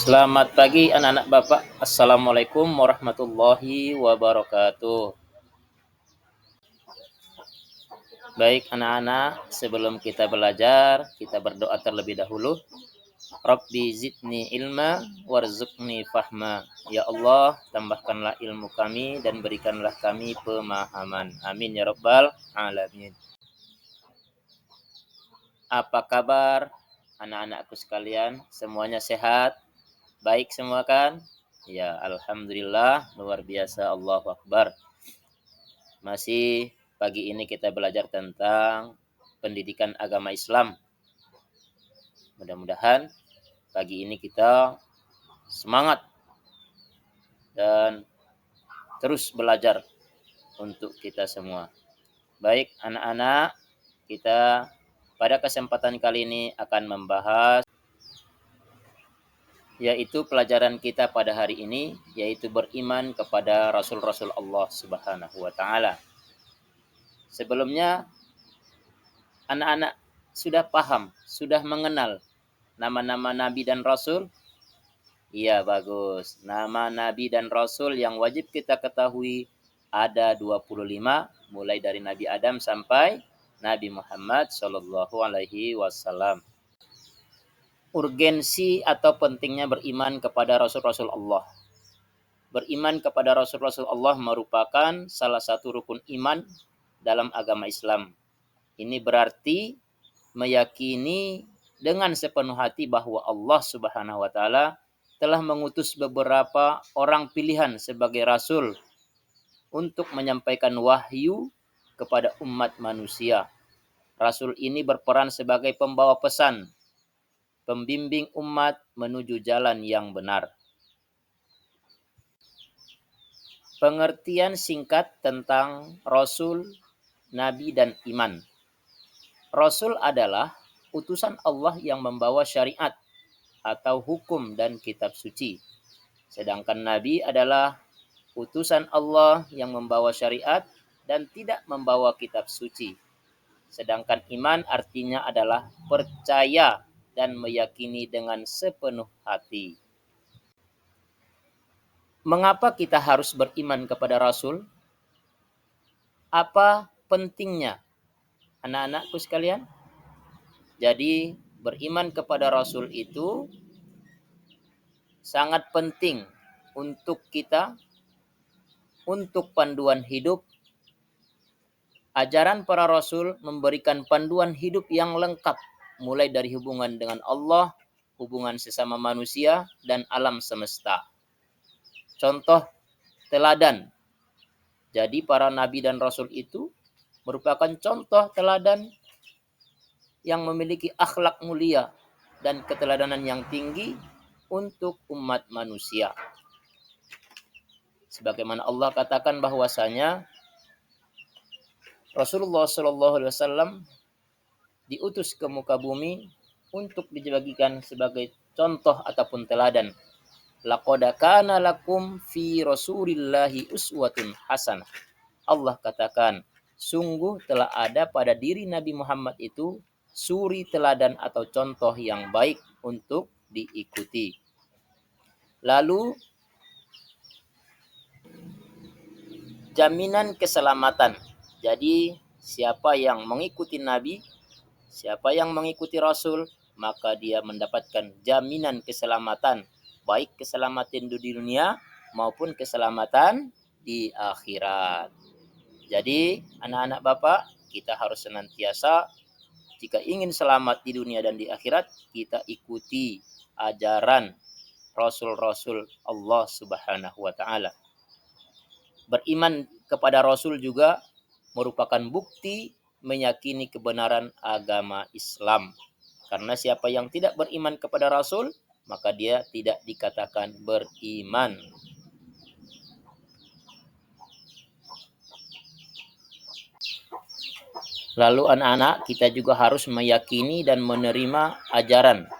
Selamat pagi anak-anak Bapak. Assalamualaikum warahmatullahi wabarakatuh. Baik anak-anak, sebelum kita belajar, kita berdoa terlebih dahulu. Rabbi zidni ilma warzuqni fahma. Ya Allah, tambahkanlah ilmu kami dan berikanlah kami pemahaman. Amin ya rabbal alamin. Apa kabar anak-anakku sekalian? Semuanya sehat? Baik semua kan? Ya, alhamdulillah, luar biasa, Allahu Akbar. Masih pagi ini kita belajar tentang pendidikan agama Islam. Mudah-mudahan pagi ini kita semangat dan terus belajar untuk kita semua. Baik anak-anak, kita pada kesempatan kali ini akan membahas yaitu pelajaran kita pada hari ini, yaitu beriman kepada Rasul-Rasul Allah Subhanahu wa Ta'ala. Sebelumnya, anak-anak sudah paham, sudah mengenal nama-nama Nabi dan Rasul? Iya, bagus. Nama Nabi dan Rasul yang wajib kita ketahui ada 25, mulai dari Nabi Adam sampai Nabi Muhammad Shallallahu Alaihi Wasallam. Urgensi atau pentingnya beriman kepada Rasul-Rasul Allah. Beriman kepada Rasul-Rasul Allah merupakan salah satu rukun iman dalam agama Islam. Ini berarti meyakini dengan sepenuh hati bahwa Allah Subhanahu wa Ta'ala telah mengutus beberapa orang pilihan sebagai rasul untuk menyampaikan wahyu kepada umat manusia. Rasul ini berperan sebagai pembawa pesan, pembimbing umat menuju jalan yang benar. Pengertian singkat tentang Rasul, Nabi, dan iman. Rasul adalah utusan Allah yang membawa syariat atau hukum dan kitab suci. Sedangkan Nabi adalah utusan Allah yang membawa syariat dan tidak membawa kitab suci. Sedangkan iman artinya adalah percaya dan meyakini dengan sepenuh hati. Mengapa kita harus beriman kepada Rasul? Apa pentingnya anak-anakku sekalian? Jadi beriman kepada Rasul itu sangat penting untuk kita, untuk panduan hidup. Ajaran para Rasul memberikan panduan hidup yang lengkap, mulai dari hubungan dengan Allah, hubungan sesama manusia, dan alam semesta. Contoh teladan. Jadi para Nabi dan Rasul itu merupakan contoh teladan yang memiliki akhlak mulia dan keteladanan yang tinggi untuk umat manusia. Sebagaimana Allah katakan bahwasanya Rasulullah SAW diutus ke muka bumi untuk dibagikan sebagai contoh ataupun teladan. Laqad kana lakum fi Rasulillahi uswatun hasanah. Allah katakan, sungguh telah ada pada diri Nabi Muhammad itu suri teladan atau contoh yang baik untuk diikuti. Lalu jaminan keselamatan. Jadi siapa yang mengikuti Nabi, siapa yang mengikuti Rasul, maka dia mendapatkan jaminan keselamatan, baik keselamatan di dunia maupun keselamatan di akhirat. Jadi anak-anak Bapak, kita harus senantiasa jika ingin selamat di dunia dan di akhirat, kita ikuti ajaran Rasul-Rasul Allah Subhanahu wa Ta'ala. Beriman kepada Rasul juga merupakan bukti meyakini kebenaran agama Islam. Karena siapa yang tidak beriman kepada Rasul, maka dia tidak dikatakan beriman. Lalu anak-anak, kita juga harus meyakini dan menerima ajaran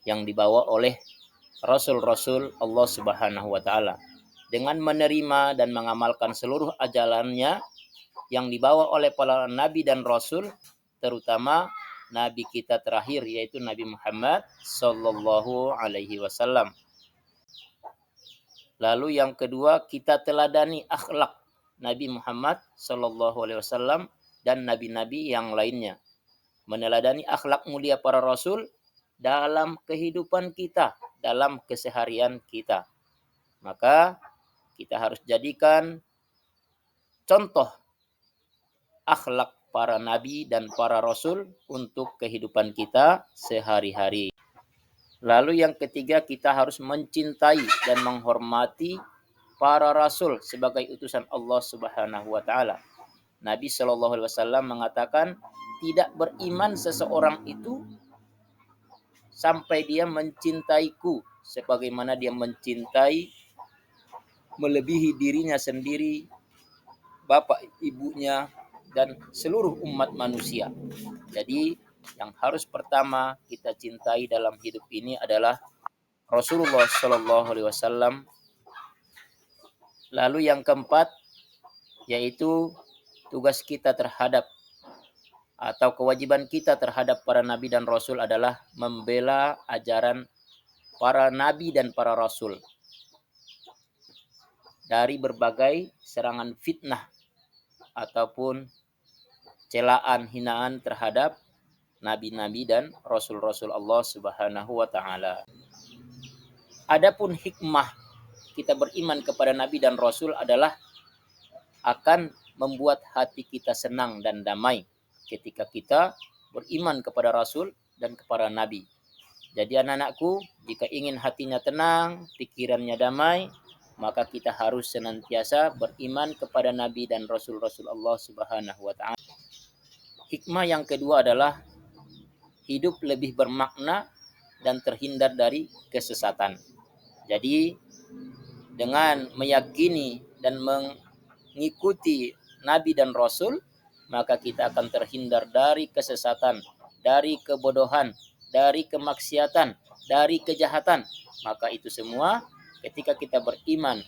yang dibawa oleh Rasul-Rasul Allah Subhanahu wa Ta'ala. Dengan menerima dan mengamalkan seluruh ajarannya yang dibawa oleh para Nabi dan Rasul, terutama Nabi kita terakhir yaitu Nabi Muhammad Sallallahu Alaihi Wasallam. Lalu yang kedua, kita teladani akhlak Nabi Muhammad sallallahu alaihi wasallam dan nabi-nabi yang lainnya. Meneladani akhlak mulia para rasul dalam kehidupan kita, dalam keseharian kita. Maka kita harus jadikan contoh akhlak para nabi dan para rasul untuk kehidupan kita sehari-hari. Lalu yang ketiga, kita harus mencintai dan menghormati para rasul sebagai utusan Allah Subhanahu wa taala. Nabi Shallallahu alaihi wasallam mengatakan, tidak beriman seseorang itu sampai dia mencintaiku sebagaimana dia mencintai melebihi dirinya sendiri, bapak ibunya, dan seluruh umat manusia. Jadi yang harus pertama kita cintai dalam hidup ini adalah Rasulullah Shallallahu alaihi wasallam. Lalu yang keempat, yaitu tugas kita terhadap atau kewajiban kita terhadap para nabi dan rasul adalah membela ajaran para nabi dan para rasul dari berbagai serangan fitnah ataupun celaan, hinaan terhadap nabi-nabi dan rasul-rasul Allah Subhanahu wa taala. Adapun hikmah kita beriman kepada nabi dan rasul adalah akan membuat hati kita senang dan damai ketika kita beriman kepada rasul dan kepada nabi. Jadi anak-anakku, jika ingin hatinya tenang, pikirannya damai, maka kita harus senantiasa beriman kepada nabi dan rasul-rasul Allah Subhanahu wa taala. Hikmah yang kedua adalah hidup lebih bermakna dan terhindar dari kesesatan. Jadi dengan meyakini dan mengikuti nabi dan rasul, maka kita akan terhindar dari kesesatan, dari kebodohan, dari kemaksiatan, dari kejahatan. Maka itu semua ketika kita beriman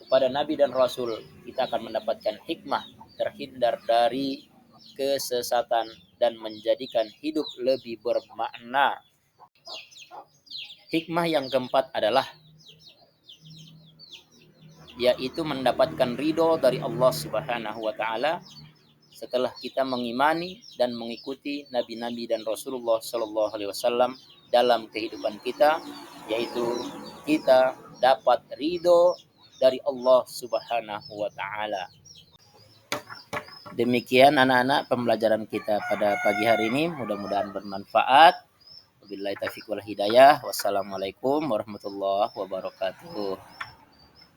kepada nabi dan rasul, kita akan mendapatkan hikmah terhindar dari kesesatan dan menjadikan hidup lebih bermakna. Hikmah yang keempat adalah yaitu mendapatkan ridho dari Allah Subhanahu wa taala setelah kita mengimani dan mengikuti nabi-nabi dan Rasulullah sallallahu alaihi wasallam dalam kehidupan kita, yaitu kita dapat ridho dari Allah Subhanahu wa taala. Demikian anak-anak pembelajaran kita pada pagi hari ini, mudah-mudahan bermanfaat. Wabillahi taufiq wal hidayah. Wassalamualaikum warahmatullahi wabarakatuh.